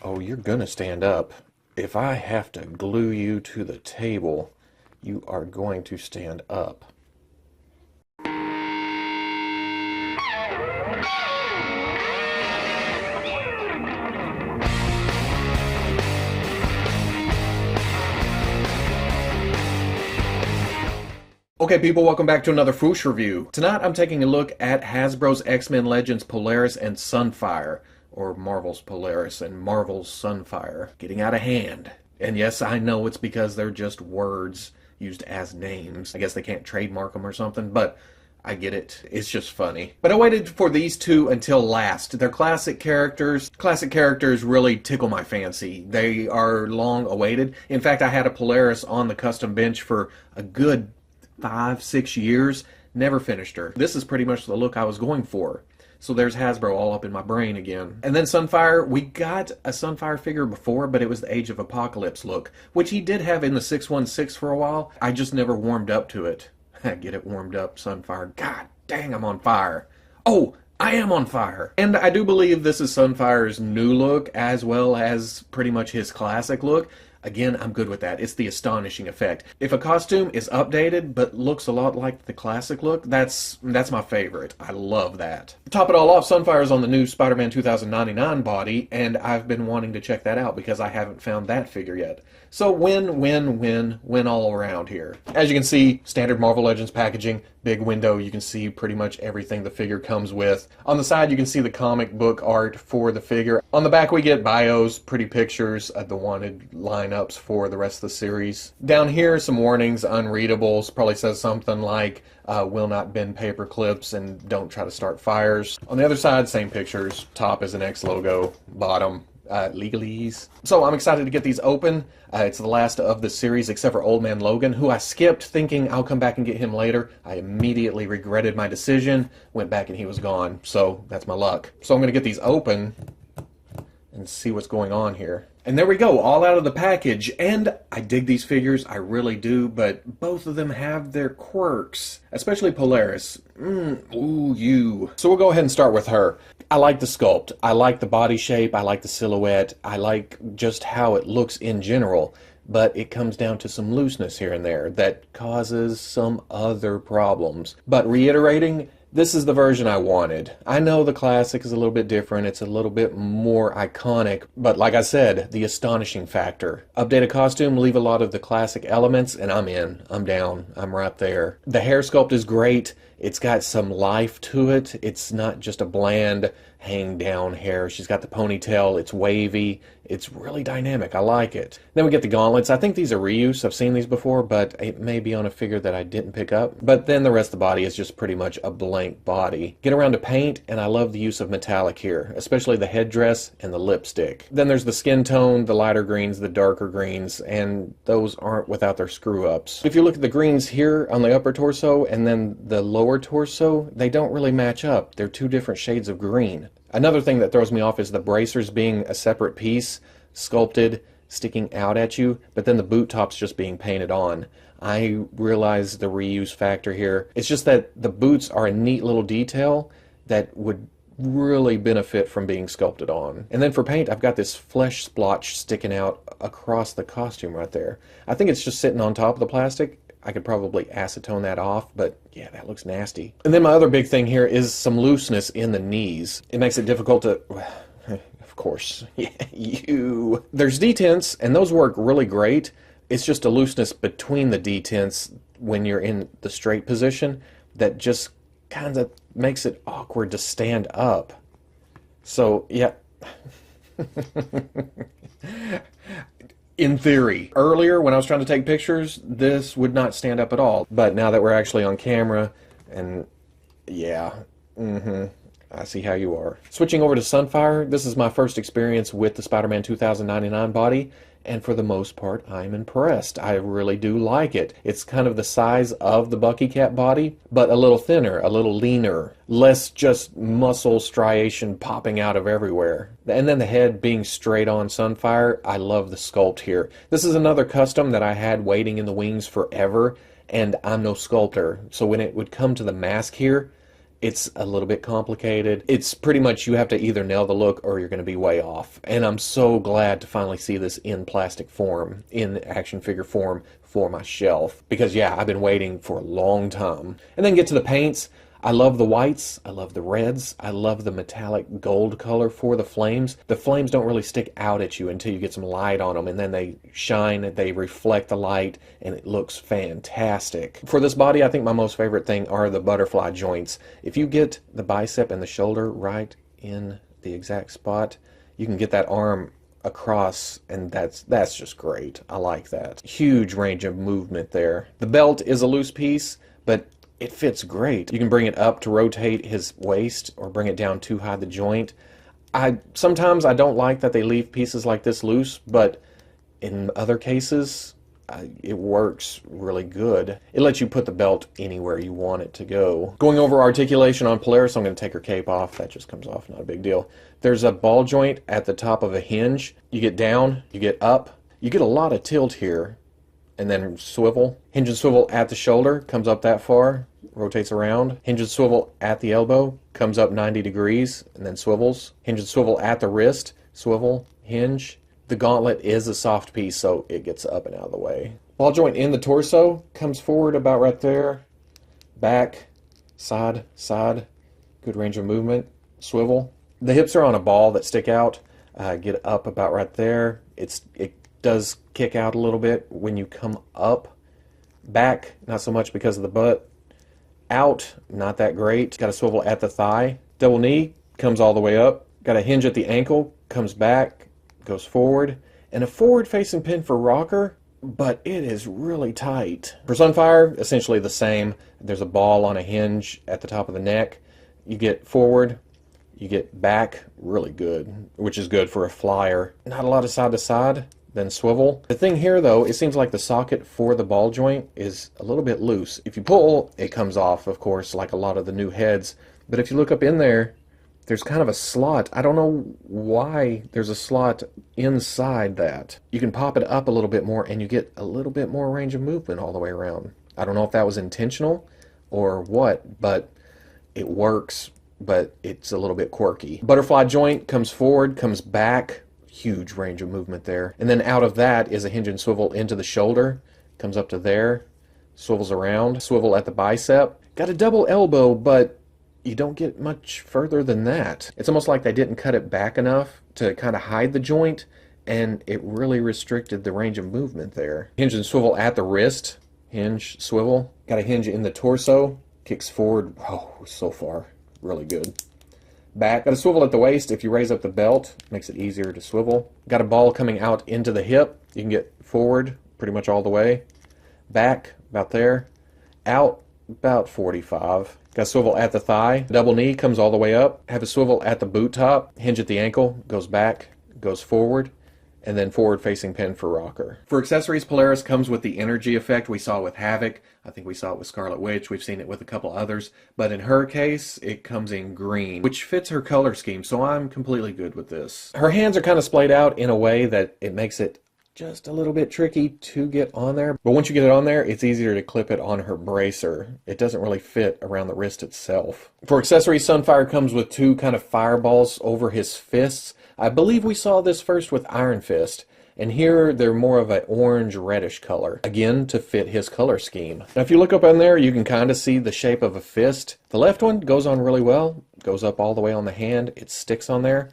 Oh, you're gonna stand up. If I have to glue you to the table, you are going to stand up. Okay people, welcome back to another Fwoosh review. Tonight I'm taking a look at Hasbro's X-Men Legends Polaris and Sunfire, or Marvel's Polaris and Marvel's Sunfire, getting out of hand. And yes, I know it's because they're just words used as names. I guess they can't trademark them or something, but I get it. It's just funny. But I waited for these two until last. They're classic characters. Classic characters really tickle my fancy. They are long awaited. In fact, I had a Polaris on the custom bench for a good 5-6 years, never finished her. This is pretty much the look I was going for. So there's Hasbro all up in my brain again. And then Sunfire, we got a Sunfire figure before, but it was the Age of Apocalypse look, which he did have in the 616 for a while. I just never warmed up to it. Get it warmed up, Sunfire. God dang, I'm on fire. Oh, I am on fire. And I do believe this is Sunfire's new look, as well as pretty much his classic look. Again, I'm good with that. It's the astonishing effect. If a costume is updated but looks a lot like the classic look, that's my favorite. I love that. To top it all off, Sunfire's on the new Spider-Man 2099 body, and I've been wanting to check that out because I haven't found that figure yet. So win all around here. As you can see, standard Marvel Legends packaging, big window, you can see pretty much everything the figure comes with. On the side, you can see the comic book art for the figure. On the back, we get bios, pretty pictures, the wanted lineups for the rest of the series. Down here, some warnings, unreadables, probably says something like, will not bend paper clips and don't try to start fires. On the other side, same pictures. Top is an X logo, bottom, legalese. So I'm excited to get these open. It's the last of the series except for Old Man Logan, who I skipped thinking I'll come back and get him later. I immediately regretted my decision, went back and he was gone. So that's my luck. So I'm going to get these open and see what's going on here. And there we go, all out of the package. And I dig these figures, I really do, but both of them have their quirks, especially Polaris. Ooh, you. So we'll go ahead and start with her. I like the sculpt, I like the body shape, I like the silhouette, I like just how it looks in general, but it comes down to some looseness here and there that causes some other problems. But reiterating, this is the version I wanted. I know the classic is a little bit different, it's a little bit more iconic, but like I said, the astonishing factor. Update a costume, leave a lot of the classic elements, and I'm in, I'm down, I'm right there. The hair sculpt is great, it's got some life to it, it's not just a bland hang down hair. She's got the ponytail, it's wavy, it's really dynamic, I like it. Then we get the gauntlets. I think these are reuse, I've seen these before, but it may be on a figure that I didn't pick up. But then the rest of the body is just pretty much a blank body. Get around to paint, and I love the use of metallic here, especially the headdress and the lipstick. Then there's the skin tone, the lighter greens, the darker greens, and those aren't without their screw-ups. If you look at the greens here on the upper torso and then the lower torso, they don't really match up. They're two different shades of green. Another thing that throws me off is the bracers being a separate piece, sculpted, sticking out at you, but then the boot tops just being painted on. I realize the reuse factor here. It's just that the boots are a neat little detail that would really benefit from being sculpted on. And then for paint, I've got this flesh splotch sticking out across the costume right there. I think it's just sitting on top of the plastic. I could probably acetone that off, but yeah, that looks nasty. And then my other big thing here is some looseness in the knees. It makes it difficult to... Of course, yeah, you. There's detents, and those work really great. It's just a looseness between the detents when you're in the straight position that just kind of makes it awkward to stand up. So, yeah. In theory. Earlier, when I was trying to take pictures, this would not stand up at all. But now that we're actually on camera, and yeah, I see how you are. Switching over to Sunfire, this is my first experience with the Spider-Man 2099 body, and for the most part, I'm impressed. I really do like it. It's kind of the size of the Bucky Cat body, but a little thinner, a little leaner, less just muscle striation popping out of everywhere. And then the head being straight on Sunfire, I love the sculpt here. This is another custom that I had waiting in the wings forever, and I'm no sculptor, so when it would come to the mask here, It's a little bit complicated. It's pretty much you have to either nail the look or you're going to be way off. And I'm so glad to finally see this in plastic form, in action figure form for my shelf. Because yeah, I've been waiting for a long time. And then get to the paints. I love the whites, I love the reds, I love the metallic gold color for the flames. The flames don't really stick out at you until you get some light on them, and then they shine, they reflect the light, and it looks fantastic. For this body, I think my most favorite thing are the butterfly joints. If you get the bicep and the shoulder right in the exact spot, you can get that arm across, and that's just great. I like that. Huge range of movement there. The belt is a loose piece, but it fits great. You can bring it up to rotate his waist or bring it down to hide the joint. Sometimes I don't like that they leave pieces like this loose, but in other cases, it works really good. It lets you put the belt anywhere you want it to go. Going over articulation on Polaris, I'm going to take her cape off. That just comes off, not a big deal. There's a ball joint at the top of a hinge. You get down, you get up. You get a lot of tilt here. And then swivel. Hinge and swivel at the shoulder, comes up that far, rotates around. Hinge and swivel at the elbow, comes up 90 degrees, and then swivels. Hinge and swivel at the wrist, swivel, hinge. The gauntlet is a soft piece, so it gets up and out of the way. Ball joint in the torso, comes forward about right there. Back, side, side. Good range of movement. Swivel. The hips are on a ball that stick out. Get up about right there. It does kick out a little bit when you come up. Back, not so much because of the butt. Out, not that great. Got a swivel at the thigh. Double knee, comes all the way up. Got a hinge at the ankle, comes back, goes forward. And a forward-facing pin for rocker, but it is really tight. For Sunfire, essentially the same. There's a ball on a hinge at the top of the neck. You get forward, you get back, really good, which is good for a flyer. Not a lot of side to side. Then swivel. The thing here though, it seems like the socket for the ball joint is a little bit loose. If you pull, it comes off, of course, like a lot of the new heads. But if you look up in there, there's kind of a slot. I don't know why there's a slot inside that. You can pop it up a little bit more and you get a little bit more range of movement all the way around. I don't know if that was intentional or what, but it works, but it's a little bit quirky. Butterfly joint comes forward, comes back. Huge range of movement there. And then out of that is a hinge and swivel into the shoulder. Comes up to there. Swivels around. Swivel at the bicep. Got a double elbow, but you don't get much further than that. It's almost like they didn't cut it back enough to kind of hide the joint, and it really restricted the range of movement there. Hinge and swivel at the wrist. Hinge, swivel. Got a hinge in the torso. Kicks forward. Oh, so far. Really good. Back. Got a swivel at the waist. If you raise up the belt, makes it easier to swivel. Got a ball coming out into the hip. You can get forward pretty much all the way. Back, about there. Out, about 45. Got a swivel at the thigh. Double knee comes all the way up. Have a swivel at the boot top. Hinge at the ankle. Goes back, goes forward. And then forward-facing pin for rocker. For accessories, Polaris comes with the energy effect we saw with Havoc. I think we saw it with Scarlet Witch. We've seen it with a couple others. But in her case, it comes in green, which fits her color scheme, so I'm completely good with this. Her hands are kind of splayed out in a way that it makes it just a little bit tricky to get on there. But once you get it on there, it's easier to clip it on her bracer. It doesn't really fit around the wrist itself. For accessories, Sunfire comes with two kind of fireballs over his fists. I believe we saw this first with Iron Fist, and here they're more of an orange-reddish color, again to fit his color scheme. Now if you look up in there, you can kind of see the shape of a fist. The left one goes on really well, goes up all the way on the hand, it sticks on there.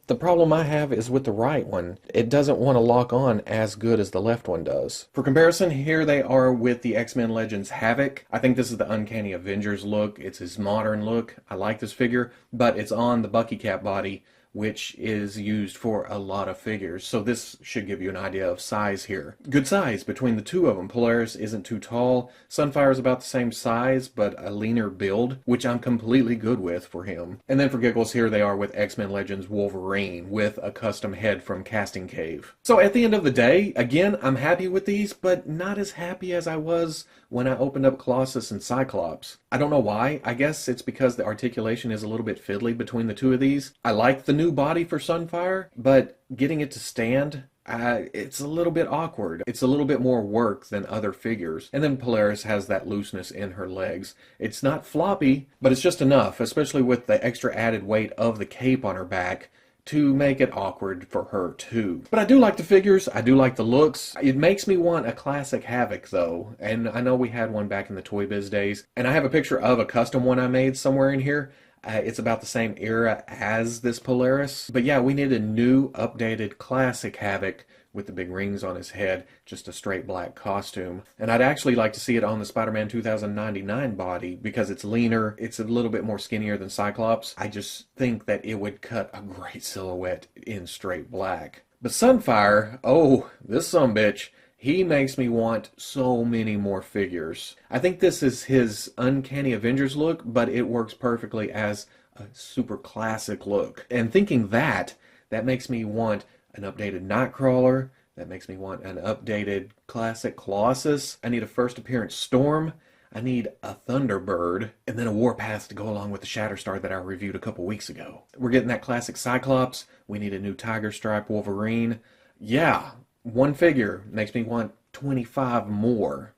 The problem I have is with the right one. It doesn't want to lock on as good as the left one does. For comparison, here they are with the X-Men Legends Havoc. I think this is the Uncanny Avengers look. It's his modern look. I like this figure, but it's on the Bucky Cap body, which is used for a lot of figures. So this should give you an idea of size here. Good size between the two of them. Polaris isn't too tall. Sunfire is about the same size, but a leaner build, which I'm completely good with for him. And then for giggles, here they are with X-Men Legends Wolverine with a custom head from Casting Cave. So at the end of the day, again, I'm happy with these, but not as happy as I was when I opened up Colossus and Cyclops. I don't know why. I guess it's because the articulation is a little bit fiddly between the two of these. I like the new body for Sunfire, but getting it to stand it's a little bit awkward. It's a little bit more work than other figures. And then Polaris has that looseness in her legs. It's not floppy, but it's just enough, especially with the extra added weight of the cape on her back, to make it awkward for her too. But I do like the figures, I do like the looks. It makes me want a classic Havoc though, and I know we had one back in the Toy Biz days, and I have a picture of a custom one I made somewhere in here. It's about the same era as this Polaris. But yeah, we need a new, updated, classic Havoc with the big rings on his head, just a straight black costume. And I'd actually like to see it on the Spider-Man 2099 body because it's leaner, it's a little bit more skinnier than Cyclops. I just think that it would cut a great silhouette in straight black. But Sunfire, oh, this sumbitch, he makes me want so many more figures. I think this is his Uncanny Avengers look, but it works perfectly as a super classic look. And thinking that makes me want an updated Nightcrawler. That makes me want an updated classic Colossus. I need a first appearance Storm. I need a Thunderbird. And then a Warpath to go along with the Shatterstar that I reviewed a couple weeks ago. We're getting that classic Cyclops. We need a new Tiger Stripe Wolverine. Yeah, one figure makes me want 25 more.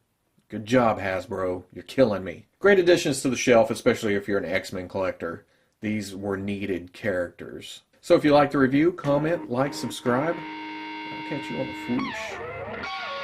Good job, Hasbro. You're killing me. Great additions to the shelf, especially if you're an X-Men collector. These were needed characters. So if you like the review, comment, like, subscribe. I'll catch you on the Fwoosh.